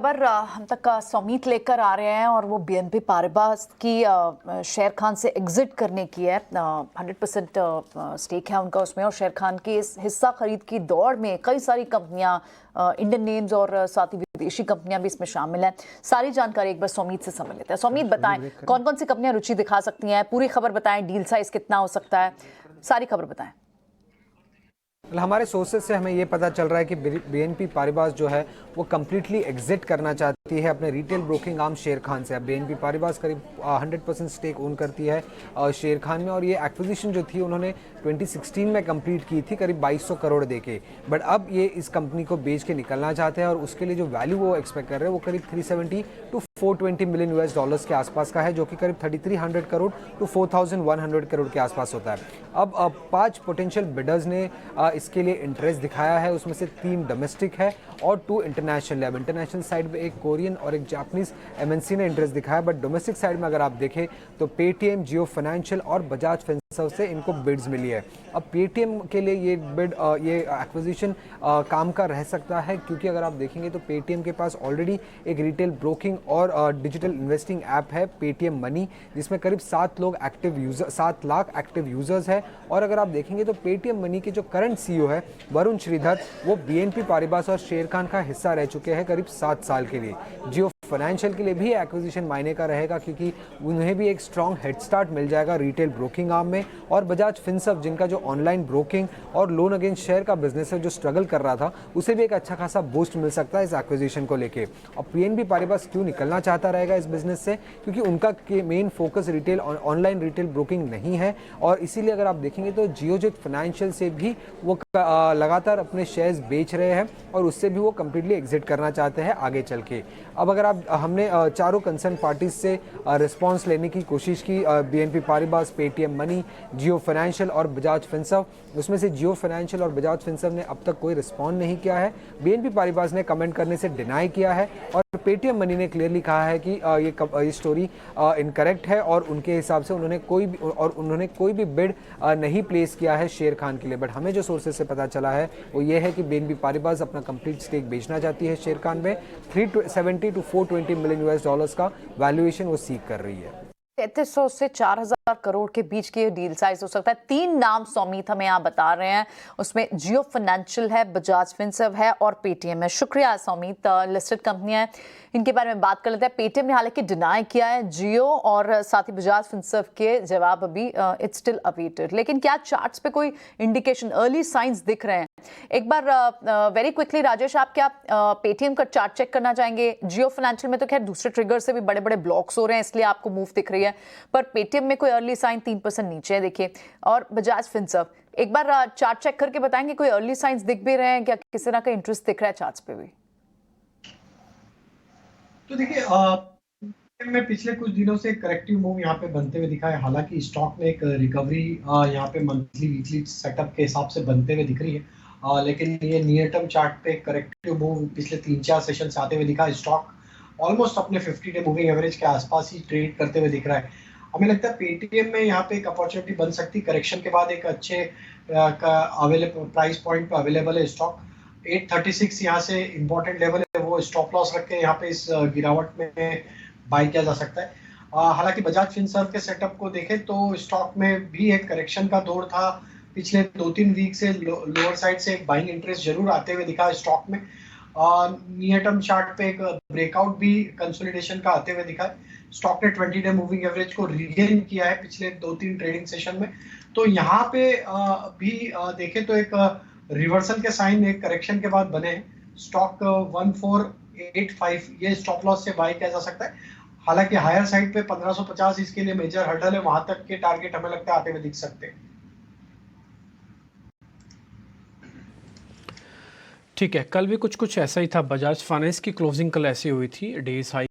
खबर हम तक का सौमीत लेकर आ रहे हैं और वो बीएनपी पारिबास की शेर खान से एग्जिट करने की है। 100% स्टेक है उनका उसमें और शेर खान की इस हिस्सा खरीद की दौड़ में कई सारी कंपनियां, इंडियन नेम्स और साथ ही विदेशी कंपनियां भी इसमें शामिल हैं। सारी जानकारी एक बार सौमीत से समझ लेते हैं। सौमीत, बताएं कौन कौन सी कंपनियां रुचि दिखा सकती हैं, पूरी खबर बताएं, डील साइज कितना हो सकता है, सारी खबर बताएं। हमारे सोर्सेज से हमें ये पता चल रहा है कि बीएनपी पारिबास जो है वो कम्प्लीटली एग्जिट करना चाहती है अपने रिटेल ब्रोकिंग आर्म शेर खान से। अब बीएनपी पारिबास करीब 100% स्टेक ओन करती है शेर खान में, और ये एक्विजिशन जो थी उन्होंने 2016 में कंप्लीट की थी करीब 2200 करोड़ देके। बट अब ये इस कंपनी को बेच के निकलना चाहते हैं और उसके लिए जो वैल्यू वो एक्सपेक्ट कर रहे हैं वो करीब 370 टू 420 मिलियन यूएस डॉलर्स के आसपास का है, जो कि करीब 3300 करोड़ टू 4100 करोड़ के आसपास होता है। अब 5 पोटेंशियल बिडर्स ने इसके लिए इंटरेस्ट दिखाया है, उसमें से 3 डोमेस्टिक है और 2 इंटरनेशनल। अब इंटरनेशनल साइड में एक कोरियन और एक जापानीज एमएनसी ने इंटरेस्ट दिखाया, बट डोमेस्टिक साइड में अगर आप देखें तो पेटीएम, जियो फाइनेंशियल और बजाज फिनसर्व से इनको बिड्स मिली है। अब पेटीएम के लिए ये बिड, ये एक्विजिशन काम का रह सकता है, क्योंकि अगर आप देखेंगे तो पेटीएम के पास ऑलरेडी एक रिटेल ब्रोकिंग और डिजिटल इन्वेस्टिंग ऐप है पेटीएम मनी, जिसमें करीब 7 लाख एक्टिव यूजर्स है। और अगर आप देखेंगे तो पेटीएम मनी के जो करंट सीईओ है वरुण श्रीधर, वो बीएनपी पारिबास और शेर खान का हिस्सा रह चुके हैं करीब 7 साल के लिए। जियो फाइनेंशियल के लिए भी एक्विजिशन मायने का रहेगा, क्योंकि उन्हें भी एक स्ट्रॉन्ग हेड स्टार्ट मिल जाएगा रिटेल ब्रोकिंग आर्म में। और बजाज फिनसर्व, जिनका जो ऑनलाइन ब्रोकिंग और लोन अगेंस्ट शेयर का बिजनेस है जो स्ट्रगल कर रहा था, उसे भी एक अच्छा खासा बूस्ट मिल सकता है इस एक्विजिशन को लेके। और पीएनबी पारिबास क्यों निकलना चाहता रहेगा इस बिजनेस से, क्योंकि उनका main focus retail online retail broking नहीं है। और इसीलिए अगर आप देखेंगे तो जियोजेट फाइनेंशियल से भी वो लगातार अपने शेयर्स बेच रहे हैं और उससे भी वो कंप्लीटली एग्जिट करना चाहते हैं आगे चल के। अब अगर आप हमने चारों कंसर्न पार्टीज से रिस्पांस लेने की कोशिश की, बीएनपी पारिबास, पेटीएम मनी, जियो फाइनेंशियल और बजाज फिनसर्व। उसमें से जियो फाइनेंशियल और बजाज फिनसर्व ने अब तक कोई रिस्पॉन्ड नहीं किया है। बीएनपी पारिबास ने कमेंट करने से डिनाई किया है और पेटीएम मनी ने क्लियरली कहा है कि ये स्टोरी इनकरेक्ट है और उनके हिसाब से उन्होंने कोई भी बिड नहीं प्लेस किया है शेर खान के लिए। बट हमें जो सोर्सेज से पता चला है वो ये है कि बीएनपी पारिबास अपना कंप्लीट स्टेक बेचना चाहती है शेर खान में। 370 टू 420 मिलियन यूएस डॉलर्स का वैल्यूएशन वो सीक कर रही है। 3300 से 4000 करोड़ के बीच की डील साइज हो सकता है। 3 नाम सौमीत हमें यहाँ बता रहे हैं, उसमें जियो फाइनेंशियल है, बजाज फिनसर्व है और पेटीएम है। शुक्रिया सौमीत। लिस्टेड कंपनियां हैं, इनके बारे में बात कर लेते हैं। पेटीएम ने हालांकि डिनाई किया है, जियो और साथ ही बजाज फिनसर्व के जवाब अभी इट्स स्टिल अवेटेड। लेकिन क्या चार्ट्स पे कोई इंडिकेशन, अर्ली साइंस दिख रहे हैं? एक बार वेरी क्विकली राजेश, आप क्या पेटीएम का चार्ट चेक करना चाहेंगे? जियो फाइनेंशियल में तो खैर दूसरे ट्रिगर से भी बड़े बड़े ब्लॉक्स हो रहे हैं, इसलिए आपको मूव दिख रही है, पर पेटीएम में कोई अर्ली साइन 3% नीचे है देखिए। और बजाज फिनसर्व, एक बार चार्ट चेक करके बताएंगे कोई अर्ली साइंस दिख भी रहे हैं क्या, किसी तरह का इंटरेस्ट दिख रहा है चार्ट्स पे भी? तो देखिए, में पिछले कुछ दिनों से करेक्टिव मूव यहाँ पे बनते हुए दिखा है। हालांकि स्टॉक में एक रिकवरी यहाँ पे मंथली वीकली सेटअप के हिसाब से बनते हुए दिख रही है, लेकिन ये नियर टर्म चार्ट पे करेक्टिव मूव पिछले 3-4 सेशन से आते हुए दिखा है। स्टॉक ऑलमोस्ट अपने 50 डे मूविंग एवरेज के आसपास ही ट्रेड करते हुए दिख रहा है। हमें लगता है पेटीएम में यहाँ पे एक अपॉर्चुनिटी बन सकती है। करेक्शन के बाद एक अच्छे अवेलेबल प्राइस पॉइंट पे अवेलेबल है स्टॉक। 836 यहाँ से इंपॉर्टेंट लेवल है, वो स्टॉप लॉस रख के यहाँ पे इस गिरावट में बाय किया जा सकता है। हालांकि बजाज फिनसर्व के सेटअप को देखें तो स्टॉक में भी एक करेक्शन का दौर था। पिछले 2-3 वीक से लोअर साइड से एक बाइंग इंटरेस्ट जरूर आते हुए दिखा है स्टॉक में। नियर टर्म चार्ट पे एक ब्रेकआउट भी कंसोलिडेशन का आते हुए दिखा है। स्टॉक ने 20 डे मूविंग एवरेज को रीगेन किया है पिछले 2-3 ट्रेडिंग सेशन में। तो यहाँ पे भी देखें तो एक रिवर्सल के साइन एक करेक्शन के बाद बने हैं। स्टॉक 1485 ये स्टॉप लॉस से बाय किया जा सकता है। हालांकि हायर साइड पे 1550 इसके लिए मेजर हर्डल है, वहां तक के टारगेट हमें लगता है आते हुए दिख सकते हैं। ठीक है, कल भी कुछ ऐसा ही था। बजाज फाइनेंस की क्लोजिंग कल ऐसी हुई थी, डेज हाई